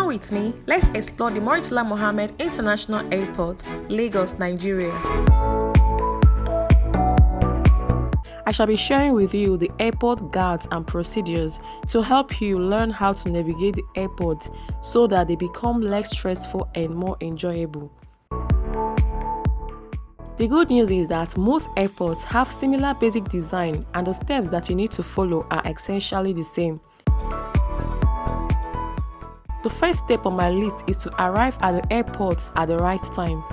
with me, let's explore the Murtala Muhammed International Airport, Lagos, Nigeria. I shall be sharing with you the airport guards and procedures to help you learn how to navigate the airport so that they become less stressful and more enjoyable. The good news is that most airports have similar basic design and the steps that you need to follow are essentially the same. The first step on my list is to arrive at the airport at the right time.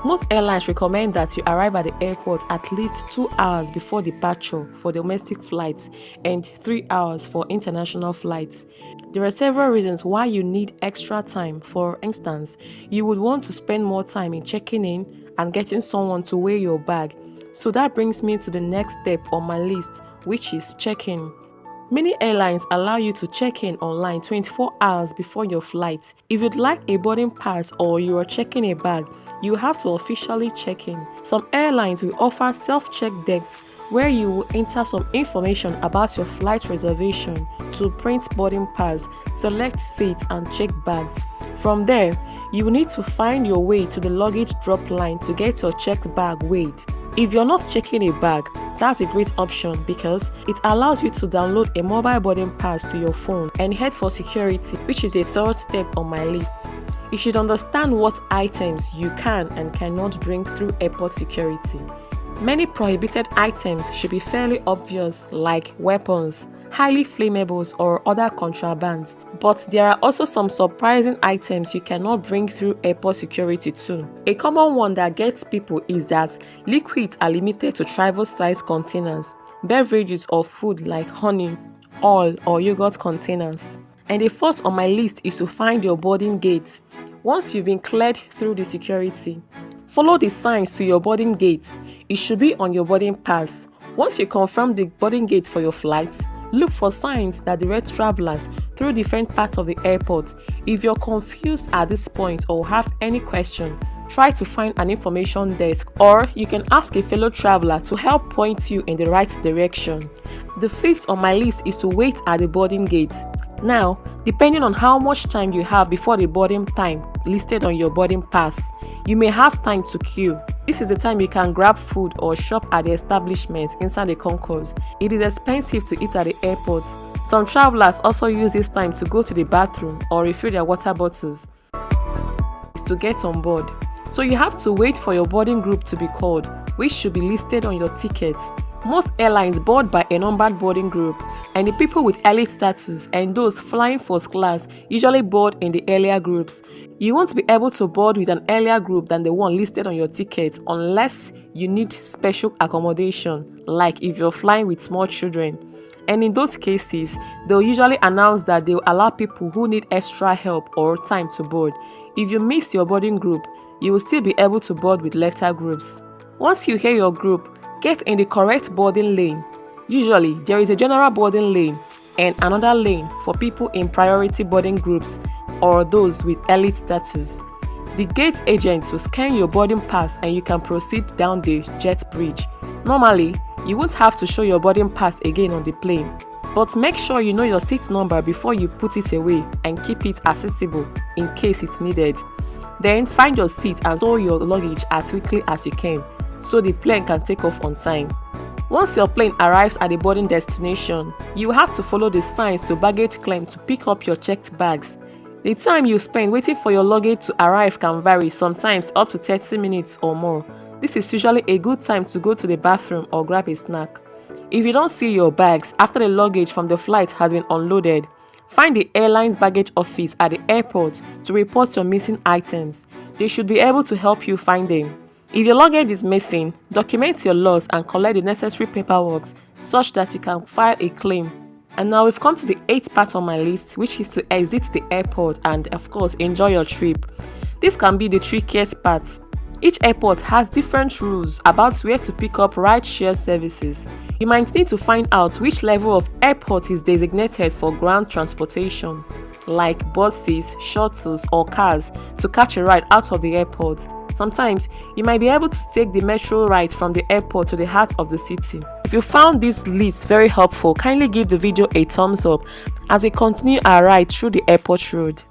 Most airlines recommend that you arrive at the airport at least 2 hours before departure for domestic flights and 3 hours for international flights. There are several reasons why you need extra time. For instance, you would want to spend more time in checking in and getting someone to weigh your bag. So that brings me to the next step on my list, which is check-in. Many airlines allow you to check in online 24 hours before your flight. If you'd like a boarding pass or you are checking a bag, you have to officially check in. Some airlines will offer self-check desks where you will enter some information about your flight reservation to print boarding pass, select seat and check bags. From there, you will need to find your way to the luggage drop line to get your checked bag weighed. If you're not checking a bag, that's a great option because it allows you to download a mobile boarding pass to your phone and head for security, which is a third step on my list. You should understand what items you can and cannot bring through airport security. Many prohibited items should be fairly obvious, like weapons, highly flammables or other contrabands. But there are also some surprising items you cannot bring through airport security too. A common one that gets people is that liquids are limited to travel-size containers, beverages or food like honey, oil or yogurt containers. And the fourth on my list is to find your boarding gate. Once you've been cleared through the security, follow the signs to your boarding gate. It should be on your boarding pass. Once you confirm the boarding gate for your flight, look for signs that direct travelers through different parts of the airport. If you're confused at this point or have any question, try to find an information desk or you can ask a fellow traveler to help point you in the right direction. The fifth on my list is to wait at the boarding gate. Now, depending on how much time you have before the boarding time listed on your boarding pass, you may have time to queue. This is the time you can grab food or shop at the establishment inside the concourse. It is expensive to eat at the airport. Some travelers also use this time to go to the bathroom or refill their water bottles to get on board. So you have to wait for your boarding group to be called, which should be listed on your ticket. Most airlines board by a numbered boarding group, and the people with elite status and those flying first class usually board in the earlier groups. You won't be able to board with an earlier group than the one listed on your ticket unless you need special accommodation, like if you're flying with small children. And in those cases, they'll usually announce that they'll allow people who need extra help or time to board. If you miss your boarding group, you will still be able to board with later groups. Once you hear your group, get in the correct boarding lane. Usually, there is a general boarding lane and another lane for people in priority boarding groups or those with elite status. The gate agents will scan your boarding pass and you can proceed down the jet bridge. Normally, you won't have to show your boarding pass again on the plane, but make sure you know your seat number before you put it away and keep it accessible in case it's needed. Then find your seat and store your luggage as quickly as you can so the plane can take off on time. Once your plane arrives at the boarding destination, you have to follow the signs to baggage claim to pick up your checked bags. The time you spend waiting for your luggage to arrive can vary, sometimes up to 30 minutes or more. This is usually a good time to go to the bathroom or grab a snack. If you don't see your bags after the luggage from the flight has been unloaded, find the airline's baggage office at the airport to report your missing items. They should be able to help you find them. If your luggage is missing, document your loss and collect the necessary paperwork such that you can file a claim. And now we've come to the 8th part on my list, which is to exit the airport and of course enjoy your trip. This can be the trickiest part. Each airport has different rules about where to pick up ride-share services. You might need to find out which level of airport is designated for ground transportation, like buses, shuttles or cars, to catch a ride out of the airport. Sometimes, you might be able to take the metro ride from the airport to the heart of the city. If you found this list very helpful, kindly give the video a thumbs up as we continue our ride through the airport road.